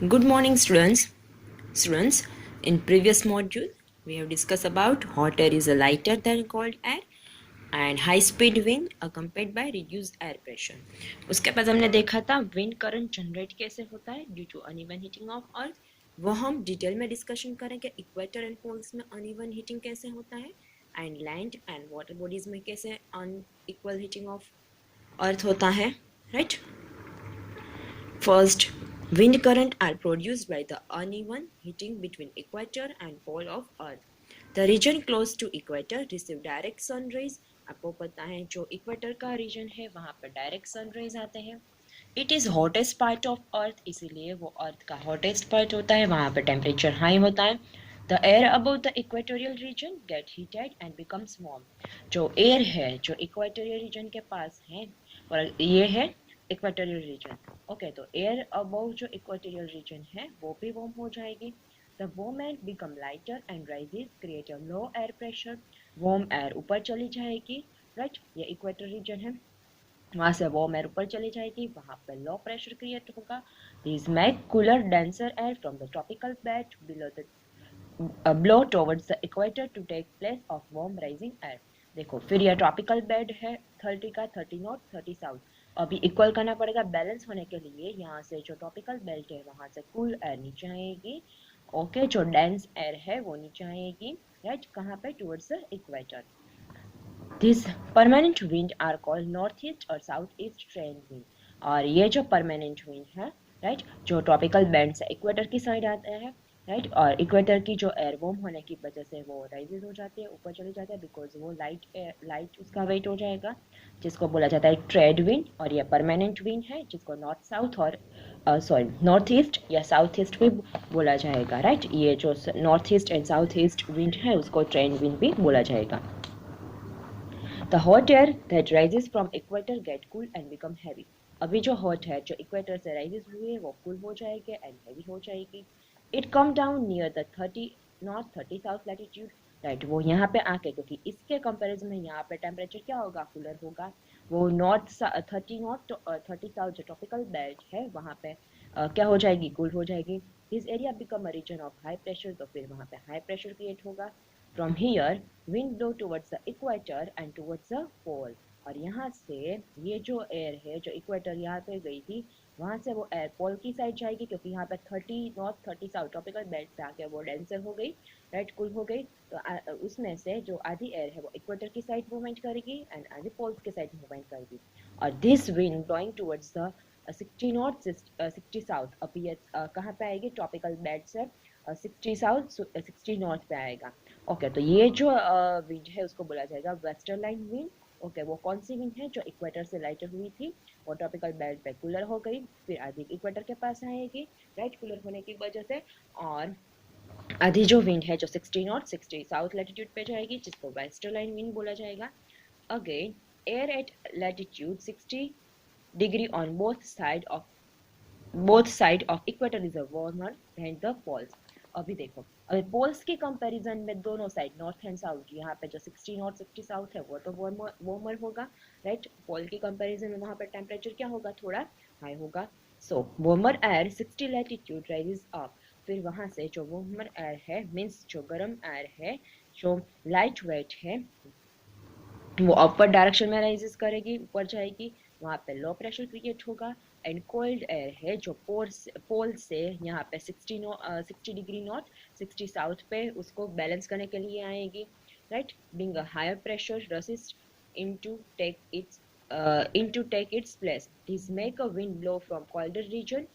Good morning, students. Students, in previous module, we have discussed about hot air is a lighter than cold air and high speed wind accompanied by reduced air pressure. उसके बाद हमने देखा था wind current generate कैसे होता है due to uneven heating of earth. वो हम डिटेल में डिस्कशन करेंगे इक्वेटर एंड पोल्स में अनइवन हीटिंग कैसे होता है and land and water bodies में कैसे अनइक्वल हीटिंग ऑफ अर्थ होता है, right? First, wind current are produced by the uneven heating between equator and pole of Earth. The region close to equator receive direct sun rays. आपको पता है जो equator का reason है वहाँ पर डायरेक्ट सन रेज आते हैं. It is hottest part of earth, इसीलिए वो अर्थ का हॉटेस्ट पार्ट होता है, वहाँ पर टेम्परेचर हाई होता है. The air above the equatorial region gate heated and becomes warm. जो एयर है जो इक्वेटोरियल रीजन के पास है और ये है इक्वेटोरियल रीजन. ओके, तो एयर अबव जो इक्वेटोरियल रीजन है वो भी वार्म हो जाएगी. The warm air become lighter and rises create a low air pressure. Warm air ऊपर चली जाएगी, राइट? ये इक्वेटर रीजन है, वहाँ से वार्म एयर ऊपर चली जाएगी, वहाँ पे लो प्रेशर क्रिएट होगा. This make cooler denser air from the tropical belt below the blow towards the equator to take place of warm rising air. देखो फिर यह ट्रॉपिकल बेड है 30 का 30 नॉर्थ 30 साउथ. अभी इक्वल करना पड़ेगा बैलेंस होने के लिए. यहाँ से जो ट्रॉपिकल बेल्ट है वहाँ से कूल एयर नीचे आएगी. ओके, जो डेंस एयर है वो नीचे आएगी, राइट? कहाँ पे? Towards the equator. This permanent wind are called north east और साउथ ईस्ट ट्रेंड विंड. और ये जो परमानेंट विंड है, राइट, जो ट्रॉपिकल बैंड से इक्वेटर की साइड आते हैं, राइट, और इक्वेटर की जो एयर वार्म होने की वजह से वो राइजेस हो जाती है, ऊपर चली जाती है, बिकॉज वो लाइट उसका वेट हो जाएगा, जिसको बोला जाता है ट्रेड विंड. और ये परमानेंट विंड है जिसको नॉर्थ साउथ और सॉरी नॉर्थ ईस्ट या साउथ ईस्ट भी बोला जाएगा, राइट? ये जो north east and south east wind है उसको ट्रेंड विंड भी बोला जाएगा. The hot air that rises from equator get cool and become heavy. अभी जो hot है जो इक्वेटर से राइजेस हुई है वो कूल हो जाएगी एंड हेवी हो जाएगी. It come down near the 30 north 30 south latitude, right? वो यहाँ पे आके, क्योंकि इसके कंपैरिजन में यहाँ पे टेम्परेचर क्या होगा? कूलर होगा. वो नॉर्थ 30 नॉर्थ 30 साउथ जो ट्रॉपिकल बेल्ट है वहाँ पे क्या हो जाएगी? कूल हो जाएगी. This area become a region of high pressure, तो फिर वहाँ पे हाई प्रेशर क्रिएट होगा. From here, wind blow towards the equator and towards the pole. और यहाँ से ये जो एयर है जो इक्वेटर यहाँ पे गई थी वहाँ से वो एयर पोल की साइड जाएगी, क्योंकि यहाँ पे 30 नॉर्थ 30 साउथ ट्रॉपिकल बेल्ट से आके वो डेंसर हो गई, राइट, कूल हो गई. तो उसमें से जो आधी एयर है वो इक्वेटर की साइड मूवमेंट करेगी एंड आधी पोल्स की साइड मूवमेंट करेगी. और this wind blowing towards the 60 north 60 south. अभी ये कहाँ पे आएगी? ट्रॉपिकल बेल्ट से 60 साउथ 60 नॉर्थ पे आएगा. ओके, तो ये जो विंड है उसको बोला जाएगा वेस्टर्न विंड. ओके, वो कौन सी विंड है? जो इक्वेटर से लाइटर हुई थी वो ट्रॉपिकल बेल्ट पे कूलर हो गई, फिर आधी इक्वेटर के पास आएगी, राइट, कूलर होने की वजह से. और आधी जो विंड है जो 60 नॉर्थ 60 साउथ लैटिट्यूड पे जाएगी, जिसको वेस्टर्न विंड बोला जाएगा. Again, air at latitude 60 degree on both side of equator is a warmer than the poles. अभी देखो, अभी पोल्स के कंपैरिजन में दोनों साइड नॉर्थ एंड साउथ, यहाँ पे जो 60 नॉर्थ 60 साउथ है वो तो वार्मर होगा, राइट? पोल के कंपैरिजन में वहाँ पर टेम्परेचर क्या होगा? थोड़ा हाई होगा. So warmer air 60 latitude rises up. फिर वहाँ से जो वार्मर एयर है मीन्स जो गर्म एयर है जो लाइट वेट है वो अपवर्ड डायरेक्शन में राइजेस करेगी, ऊपर जाएगी, वहाँ पे लो प्रेशर क्रिएट होगा. एंड कोल्ड एयर है जो पोल से यहाँ पे 60 डिग्री नॉर्थ 60 साउथ पे उसको बैलेंस करने के लिए आएगी, right? Being a higher pressure resist into take its take its place. This make a wind blow from colder region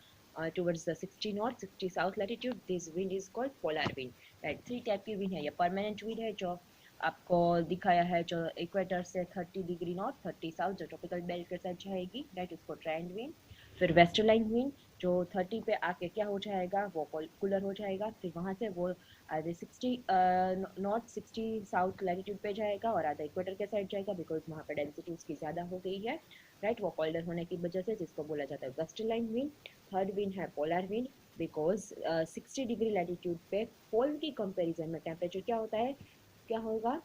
towards the 60 north 60 south latitude. This wind is called polar wind. Right, three type की wind है. ये permanent wind है जो आपको दिखाया है जो equator से 30 डिग्री नॉर्थ 30 साउथ जो ट्रॉपिकल बेल्ट के साथ जाएगी, राइट, उसको ट्रेंड विंड. फिर वेस्टर्न विंड जो 30 पे आके क्या हो जाएगा? वो कूलर हो जाएगा. फिर वहाँ से वो आधे 60 नॉर्थ 60 साउथ लैटिट्यूड पे जाएगा और आधा इक्वेटर के साइड जाएगा, बिकॉज वहाँ पे डेंसिटी उसकी ज़्यादा हो गई है, राइट, वो कोल्डर होने की वजह से, जिसको बोला जाता है वेस्टर्न विंड. थर्ड विंड है polar wind, because 60 degree latitude पे पोल की कंपेरिजन में टेम्परेचर क्या होता है? क्या होगा?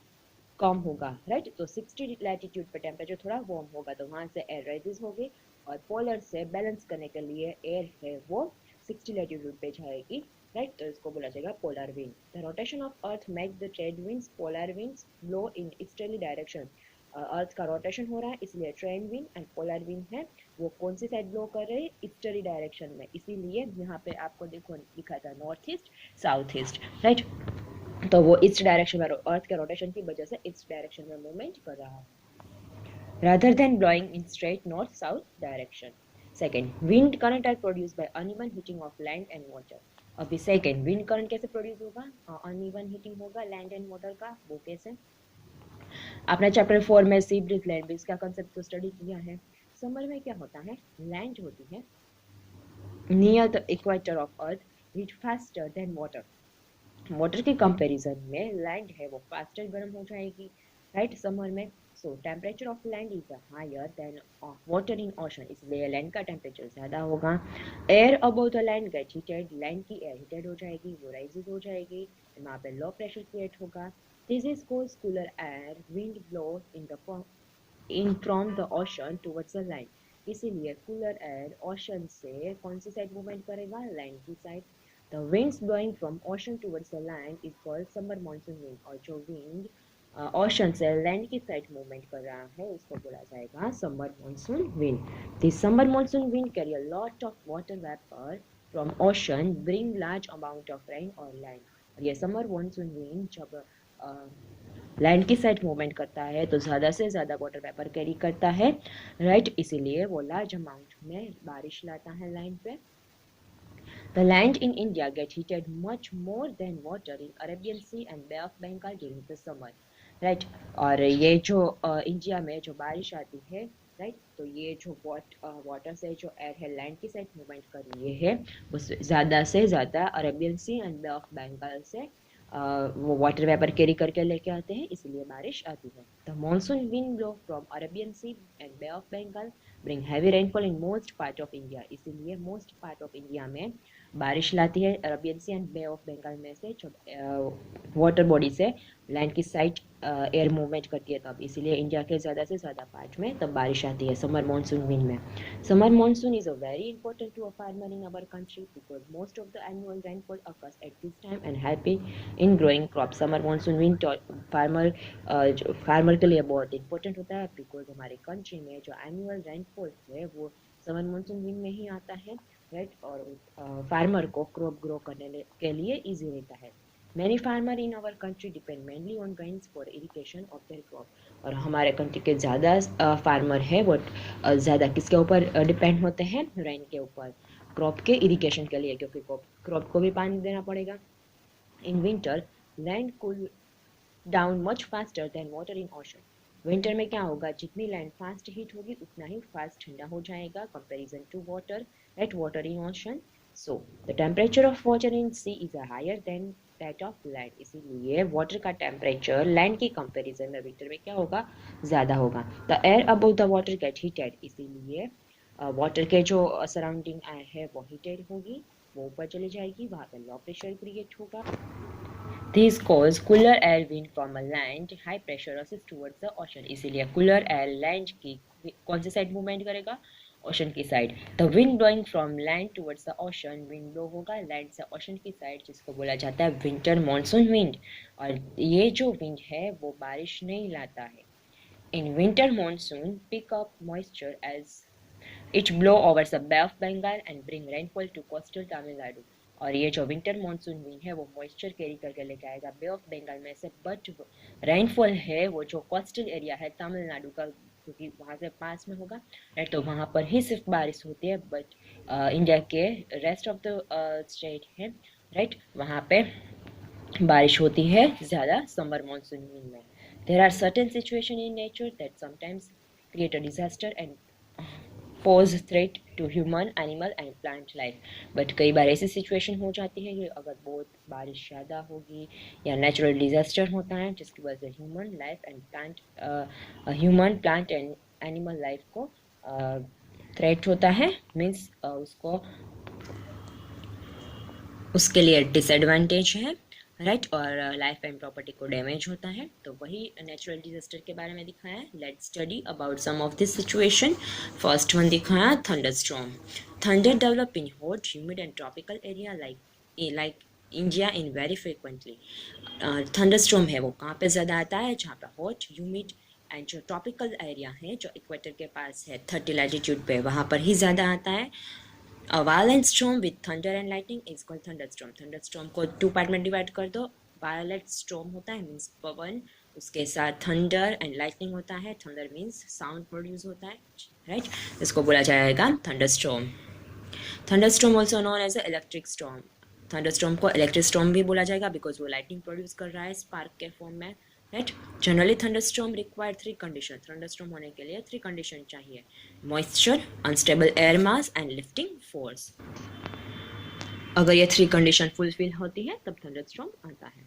कम होगा, राइट? तो 60 लैटिट्यूड पे टेम्परेचर थोड़ा वार्म होगा, तो वहाँ से एयर राइजेस होगी और पोलर से बैलेंस करने के लिए एयर है वो 60 लैटिट्यूड पे जाएगी, राइट, तो इसको बोला जाएगा polar wind. The rotation of earth make the trade winds polar winds blow in easterly direction. Earth का रोटेशन हो रहा है, इसलिए trade wind and polar wind है वो कौन सी साइड ब्लो कर रहे हैं, ईस्टर्ली डायरेक्शन में, इसीलिए यहाँ पे आपको देखो लिखा था north east south east, right, तो वो ईस्ट डायरेक्शन में अर्थ के रोटेशन की वजह से ईस्ट डायरेक्शन में मूवमेंट कर रहा है rather than blowing in straight north-south direction. Second, wind current are produced by uneven heating of land and water. अभी सेकेंड विंड करंट कैसे प्रोड्यूस होगा, अनइवन हीटिंग होगा लैंड एंड वाटर का, वो कैसे, आपने चैप्टर 4 में सी ब्रीज लैंड ब्रीज का कंसेप्ट तो स्टडी किया है। समर में क्या होता है, लैंड होती है near the equator of earth heat faster than water. Water के कंपैरिजन में लैंड है वो फास्टर गर्म हो जाएगी, राइट, समर में। So temperature of land is higher than water in ocean, इसलिए लैंड का टेम्परेचर ज़्यादा होगा। Air above the land get heated, land की एयर हीटेड हो जाएगी, वो राइजेस हो जाएगी, वहाँ पे लो प्रेशर क्रिएट होगा। This is called cooler air wind blow in from the ocean towards the land, इसीलिए कूलर एयर ओशन से कौन सी साइड मूवमेंट करेगा, लैंड की side. The winds blowing from ocean towards the land is called summer monsoon wind, और जो wind ocean से land की side movement कर रहा है उसको बोला जाएगा summer monsoon wind. This summer monsoon wind carry a lot of water vapour from ocean bring large amount of rain और लैंड। और ये समर मॉनसून विंड जब लैंड की साइड मूवमेंट करता है तो ज़्यादा से ज़्यादा वाटर वेपर कैरी करता है, राइट, इसीलिए वो लार्ज अमाउंट में बारिश लाता है लैंड पे। The land in India get heated much more than water in Arabian Sea and Bay of Bengal during the summer, right? और ये जो इंडिया में जो बारिश आती है, राइट, तो ये जो वाटर से जो एयर है लैंड की साइड मूवमेंट कर रही है वो ज़्यादा से ज़्यादा Arabian Sea and Bay of Bengal से वो वाटर वेपर कैरी करके लेके आते हैं, इसलिए बारिश आती है। The monsoon wind blow from Arabian Sea and Bay of Bengal bring heavy rainfall in most part of India, इसीलिए मोस्ट पार्ट ऑफ इंडिया में बारिश लाती है Arabian Sea and Bay of Bengal में से, जो वाटर बॉडी से लैंड की साइड एयर मूवमेंट करती है तब, इसीलिए इंडिया के ज़्यादा से ज़्यादा पार्ट में तब बारिश आती है समर मानसून विंड में। Summer monsoon is a very important to a farmer in our country because most of the annual rainfall occurs at this time and helping in growing crop. Summer monsoon wind farmer के लिए बहुत important होता है because हमारे country में जो annual rainfall है वो समर मानसून विंड में ही आता है, राइट, और फार्मर को क्रॉप ग्रो करने के लिए इजी रहता है। Many farmer in our country depend mainly on rains for irrigation of their crop, और हमारे कंट्री के ज़्यादा फार्मर है वो ज़्यादा किसके ऊपर डिपेंड होते हैं, रेन के ऊपर, क्रॉप के इरिगेशन के लिए, क्योंकि क्रॉप को भी पानी देना पड़ेगा। In winter land cool down much faster than water in ocean, winter में क्या होगा, जितनी लैंड फास्ट हीट होगी उतना ही फास्ट ठंडा हो जाएगा comparison to water at water in ocean. So the temperature of water in sea is higher than that of land, इसीलिए वाटर का टेम्परेचर लैंड की कंपैरिजन में विंटर में क्या होगा, ज़्यादा होगा। The air above the water get heated, इसीलिए वाटर के जो सराउंडिंग एयर है वो हीटेड होगी, वो ऊपर चली जाएगी, वहाँ पे लो प्रेशर क्रिएट होगा। This cause cooler air wind from a land high pressure rises towards the ocean, इसीलिए cooler air land की कौन सी साइड मूवमेंट करेगा, ओशन की side. The wind blowing from land towards the ocean, wind blow होगा land से ocean की side, जिसको बोला जाता है विंटर मानसून विंड। और ये जो विंड है वो बारिश नहीं लाता है। In winter monsoon pick up moisture as it blow over the Bay of Bengal and bring rainfall to coastal Tamil Nadu, और ये जो विंटर मानसून विंड है वो मॉइस्चर कैरी करके लेके आएगा बे ऑफ बंगाल में से, बट रेनफॉल है वो जो कोस्टल एरिया है तमिलनाडु का, क्योंकि वहाँ से पास में होगा, राइट, तो वहाँ पर ही सिर्फ बारिश होती है, बट इंडिया के रेस्ट ऑफ द स्टेट है, राइट, वहाँ पे बारिश होती है ज़्यादा समर मानसून विंड में। There are certain situation in nature that sometimes create a disaster and pose threat to human animal and plant life, but कई बार ऐसी सिचुएशन हो जाती है कि अगर बहुत बारिश ज़्यादा होगी या नेचुरल डिजास्टर होता है जिसकी वजह से human plant and animal life को थ्रेट होता है, मीन्स उसके लिए डिसएडवांटेज है, राइट, और लाइफ एंड प्रॉपर्टी को डैमेज होता है, तो वही नेचुरल डिजास्टर के बारे में दिखाया है। Let's study about some of this situation. First one दिखाया thunderstorm. Thunder develop in hot, humid and tropical area like India in very frequently. Thunderstorm है वो कहाँ पे ज़्यादा आता है? जहाँ पे हॉट, ह्यूमिड एंड जो ट्रॉपिकल एरिया है जो इक्वेटर के पास है 30 लैटिट्यूड पे, वहाँ पर ही ज़्यादा आता है. Violent storm with thunder and lightning is called thunderstorm. Thunderstorm को 2 पार्ट में डिवाइड कर दो. वायलेंट स्टॉर्म होता है मीन्स पवन, उसके साथ थंडर एंड लाइटनिंग होता है. थंडर मीन्स साउंड प्रोड्यूस होता है, राइट. इसको बोला जाएगा thunderstorm. Thunderstorm also known as electric storm. Thunderstorm को इलेक्ट्रिक स्टॉर्म भी बोला जाएगा बिकॉज वो लाइटनिंग प्रोड्यूस कर रहा है स्पार्क के फॉर्म में, right. Generally thunderstorm require 3 condition. Thunderstorm होने के लिए 3 कंडीशन चाहिए: moisture, unstable air mass and lifting force. अगर ये 3 कंडीशन फुलफिल होती है तब थंडरस्टॉर्म आता है.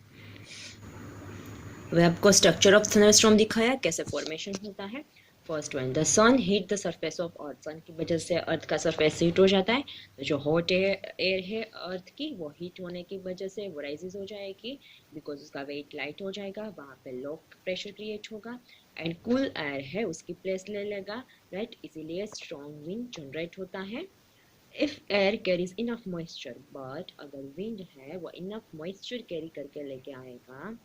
वह आपको स्ट्रक्चर ऑफ थंडरस्टॉर्म दिखाया कैसे फॉर्मेशन होता है. First one, the sun heat the surface of earth. Sun की वजह से अर्थ का सरफेस हीट हो जाता है. तो जो हॉट एयर है अर्थ की वो हीट होने की वजह से वो राइजेस हो जाएगी बिकॉज उसका वेट लाइट हो जाएगा, वहाँ पे लो प्रेशर क्रिएट होगा एंड कूल एयर है उसकी प्लेस ले लेगा, राइट. इसीलिए स्ट्रॉन्ग विंड जनरेट होता है. If air carries enough moisture, but अगर विंड है वो इनफ मॉइस्चर कैरी करके लेके आएगा,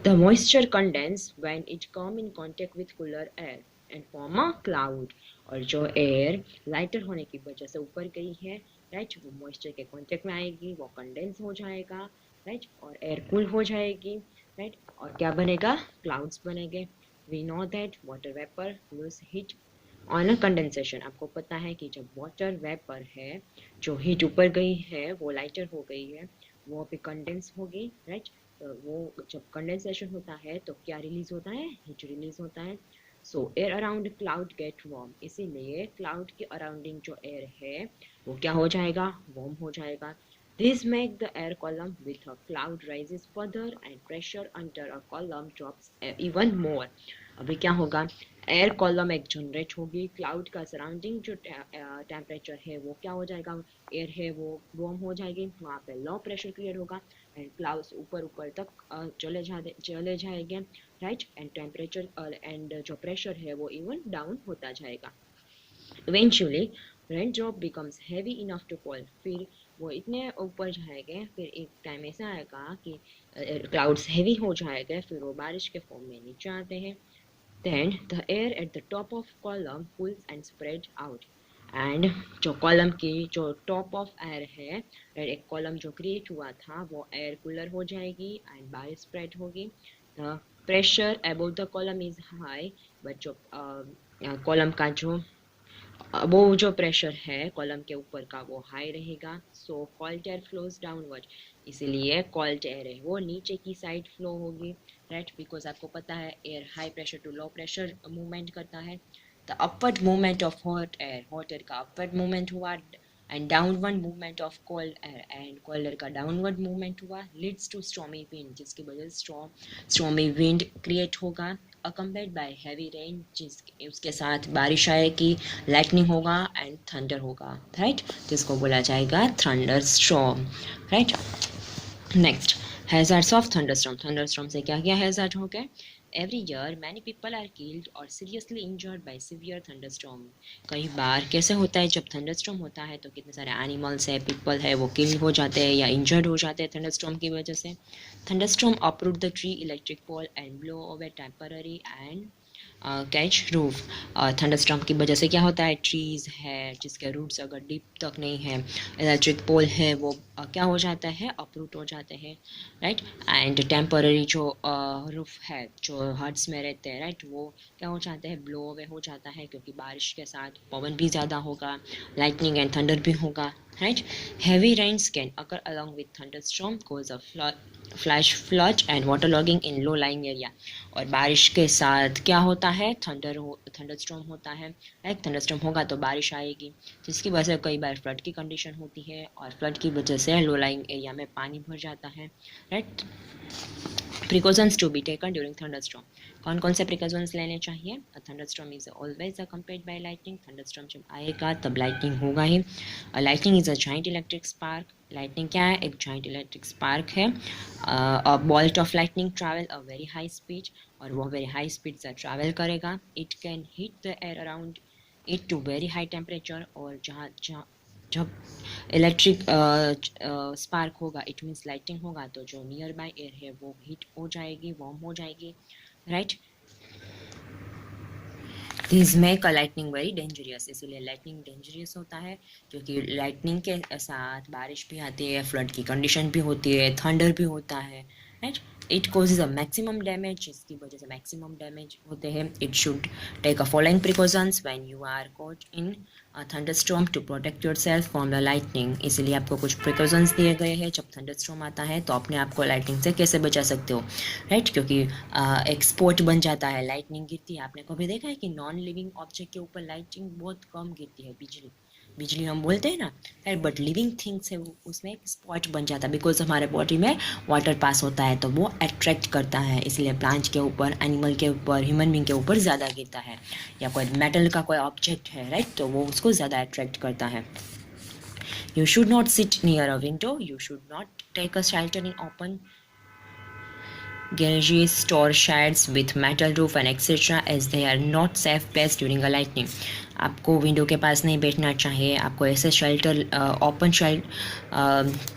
the moisture condense when it come in contact with cooler air and form a cloud. और जो एयर लाइटर होने की वजह से ऊपर गई है, राइट, वो मॉइस्चर के कांटेक्ट में आएगी, वो कंडेंस हो जाएगा, राइट, और एयर कूल हो जाएगी, राइट, और क्या बनेगा? क्लाउड्स बनेंगे. We know that water vapour lose heat on a condensation. आपको पता है कि जब वाटर वेपर है जो हीट ऊपर गई है वो लाइटर हो गई है, वो अभी कंडेंस होगी, राइट. वो जब कंडेंसेशन होता है तो क्या रिलीज होता है? हीट रिलीज होता है. So air around cloud get warm. इसीलिए क्लाउड के अराउंडिंग जो एयर है वो क्या हो जाएगा? वार्म हो जाएगा. This make the air column with a cloud rises further and pressure under a column drops even more. अभी क्या होगा? एयर कॉलम एक जनरेट होगी, क्लाउड का सराउंडिंग जो टेम्परेचर है वो क्या हो जाएगा? एयर है वो वार्म हो जाएगी, वहाँ पे लो प्रेशर क्रिएट होगा एंड क्लाउड्स ऊपर ऊपर तक चले जाएंगे, राइट. एंड टेम्परेचर एंड जो प्रेशर है वो इवन डाउन होता जाएगा. Eventually raindrop becomes heavy enough to fall. फिर वो इतने ऊपर जाएंगे, फिर एक टाइम ऐसा आएगा कि क्लाउड्स हैवी हो जाएंगे, फिर वो बारिश के फॉर्म में नीचे आते हैं. Then the air at the top of column cools and spread out. And जो कॉलम की जो टॉप ऑफ एयर है, एक कॉलम जो क्रिएट हुआ था वो एयर कूलर हो जाएगी एंड बारिश स्प्रेड होगी. The pressure above the column is high, but जो कॉलम का वो जो प्रेशर है कॉलम के ऊपर का वो हाई रहेगा. So cold air flows downward. इसीलिए कोल्ड एयर है वो नीचे की साइड फ्लो होगी, राइट, बिकॉज आपको पता है air high pressure to low pressure movement करता है. The upward movement of hot air का अपवर्ड मूवमेंट हुआ and downward movement of cold air and cold air का डाउनवर्ड मूवमेंट हुआ लीड्स टू स्टॉर्मी विंड, जिसकी वजह से स्टॉर्मी विंड क्रिएट होगा अकम्पेड बाय हैवी रेन, जिसके उसके साथ बारिश आएगी, लाइटनिंग होगा एंड थंडर होगा, राइट. जिसको बोला जाएगा thunder storm, right. Next, hazards of thunderstorm. Thunderstorm से क्या क्या हैजार्ड हो गए? Every year many people are killed और seriously injured by severe thunderstorm. कई बार कैसे होता है जब थंडरस्टॉर्म होता है तो कितने सारे एनिमल्स है, पीपल है, वो किल हो जाते हैं या इंजर्ड हो जाते हैं थंडरस्टॉर्म की वजह से. Thunderstorm uproot the tree electric pole and blow away temporary and catch roof. Thunderstorm की वजह से क्या होता है? ट्रीज़ है जिसके रूट्स अगर डीप तक नहीं है, इलेक्ट्रिक पोल है वो क्या हो जाता है? अपरूट हो जाते हैं, राइट. एंड टेम्पररी जो रूफ है जो हट्स में रहते हैं, राइट, वो क्या हो जाते हैं? ब्लो अवे हो जाता है क्योंकि बारिश के साथ पवन भी ज़्यादा होगा, लाइटनिंग एंड थंडर भी होगा, right. Heavy rains can occur along with thunderstorm cause a flash flood and water logging in low lying area. और बारिश के साथ क्या होता है? थंडरस्टॉर्म होता है, राइट. थंडरस्टॉर्म होगा तो बारिश आएगी, जिसकी वजह से कई बार फ्लड की कंडीशन होती है और फ्लड की वजह से लो लाइंग एरिया में पानी भर जाता है, right. Precautions to be taken during thunderstorm. कौन कौन से प्रिकॉशंस लेने चाहिए? Thunderstorm is always accompanied by lightning. Thunderstorm जब आएगा तब लाइटनिंग होगा ही. Lightning is a giant electric spark. Lightning क्या है? एक जाइंट इलेक्ट्रिक स्पार्क है. A bolt of lightning travel a very high speed, और वो वेरी हाई स्पीड से ट्रैवल करेगा. It can hit the air around it to very high temperature, और जहाँ जहाँ जब इलेक्ट्रिक स्पार्क होगा, इट मीन्स लाइटिंग होगा, तो जो नियर बाय एयर है वो हीट हो जाएगी, वार्म हो जाएगी, right. This make a lightning very dangerous, इसीलिए लाइटनिंग डेंजरियस होता है, क्योंकि लाइटनिंग के साथ बारिश भी आती है, फ्लड की कंडीशन भी होती है, थंडर भी होता है, right. It causes a maximum damage, जिसकी वजह से मैक्सिमम डैमेज होते हैं। It should take a following precautions when you are caught in thunderstorm to protect yourself from the lightning, इसलिए आपको कुछ प्रिकॉशंस दिए गए हैं। जब थंडरस्टॉर्म आता है तो अपने आप को लाइटनिंग से कैसे बचा सकते हो, राइट, क्योंकि एक स्पॉट बन जाता है, लाइटनिंग गिरती है। आपने कभी देखा है कि नॉन लिविंग ऑब्जेक्ट के ऊपर लाइटिंग बहुत कम गिरती है, बिजली बिजली हम बोलते हैं ना, राइट, बट लिविंग थिंग्स है उसमें एक स्पॉट बन जाता है, बिकॉज हमारे बॉडी में वाटर पास होता है तो वो अट्रैक्ट करता है, इसलिए प्लांट के ऊपर, एनिमल के ऊपर, ह्यूमन बींग के ऊपर ज़्यादा गिरता है, या कोई मेटल का कोई ऑब्जेक्ट है, राइट, तो वो उसको ज़्यादा अट्रैक्ट करता है। You should not sit near a window, you should not take a shelter in open garages, store sheds with metal roof and etc. as they are not safe place during a lightning. आपको window के पास नहीं बैठना चाहिए, आपको ऐसे shelter, open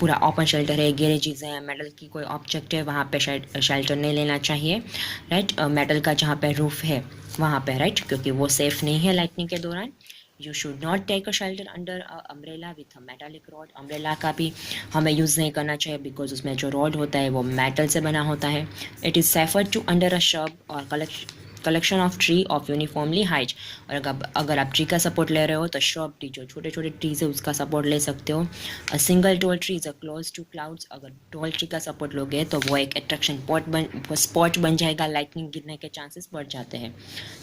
पूरा open shelter है, garages है, मेटल की कोई ऑब्जेक्ट है, वहाँ पे शेल्टर नहीं लेना चाहिए, राइट। मेटल का जहाँ पे रूफ है वहाँ पे, राइट, क्योंकि वो सेफ नहीं है लाइटनिंग के दौरान। You should not take a shelter under umbrella with a metallic rod, umbrella का भी हमें यूज़ नहीं करना चाहिए, बिकॉज उसमें जो रॉड होता है वो मेटल से बना होता है। It is safer to under a shrub और collection of tree of uniformly height, और अगर आप ट्री का सपोर्ट ले रहे हो तो श्रब ट्री, जो छोटे छोटे ट्रीज है उसका सपोर्ट ले सकते हो। A single tall tree is a close to clouds, अगर टॉल ट्री का सपोर्ट लोगे तो वो एक अट्रैक्शन स्पॉट बन जाएगा, लाइटनिंग गिरने के चांसेस बढ़ जाते हैं।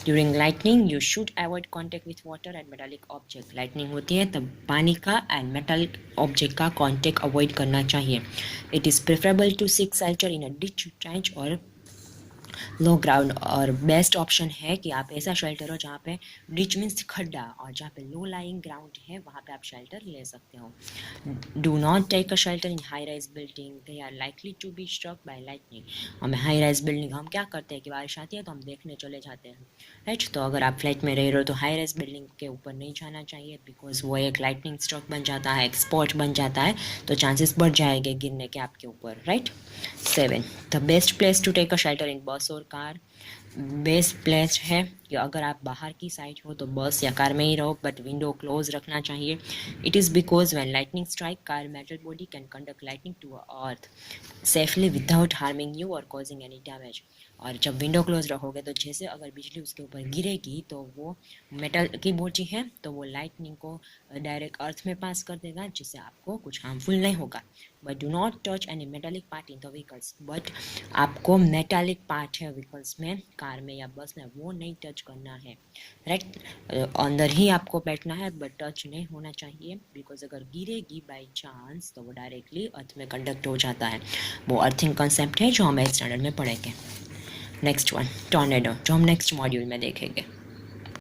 During lightning you should avoid contact with water and metallic object, lightning होती है तब पानी का एंड मेटालिक ऑब्जेक्ट का कॉन्टेक्ट अवॉइड करना चाहिए। It is preferable to seek shelter in a ditch, trench और लो ग्राउंड, और बेस्ट ऑप्शन है कि आप ऐसा शेल्टर हो जहाँ पे डिच मीन्स खड्डा, और जहाँ पे लो लाइंग ग्राउंड है वहाँ पे आप शेल्टर ले सकते हो। Do not take a shelter in high rise building, they are likely to be struck by lightning. हमें हाई राइज बिल्डिंग, हम क्या करते हैं कि बारिश आती है तो हम देखने चले जाते हैं, राइट। तो अगर आप फ्लैट में रह रहे हो तो हाई राइज बिल्डिंग के ऊपर नहीं जाना चाहिए, बिकॉज वो एक लाइटनिंग स्ट्रक बन जाता है, एक स्पॉट बन जाता है, तो चांसेस बढ़ जाएंगे गिरने के आपके ऊपर, right. 7. The best place to take a shelter in bus और कार, बेस्ट प्लेस है कि अगर आप बाहर की साइड हो तो बस या कार में ही रहो, बट विंडो क्लोज रखना चाहिए। It is because when lightning strike car metal body can conduct lightning to earth safely without harming you और कॉजिंग एनी डैमेज, और जब विंडो क्लोज रखोगे तो जैसे अगर बिजली उसके ऊपर गिरेगी तो वो मेटल की बॉडी है तो वो लाइटनिंग को डायरेक्ट अर्थ में पास कर देगा, जिससे आपको कुछ हार्मफुल नहीं होगा। But do not touch any metallic part in the vehicles, but आपको मेटालिक पार्ट है व्हीकल्स में, कार में या बस में, वो नहीं टच करना है, राइट। अंदर ही आपको बैठना है बट टच नहीं होना चाहिए, बिकॉज अगर गिरेगी बाई चांस तो वो डायरेक्टली अर्थ में कंडक्ट हो जाता है। वो अर्थिंग कंसेप्ट है जो हम 8th स्टैंडर्ड में पढ़ेंगे। नेक्स्ट वन, टॉर्नेडो, जो हम नेक्स्ट मॉड्यूल में देखेंगे।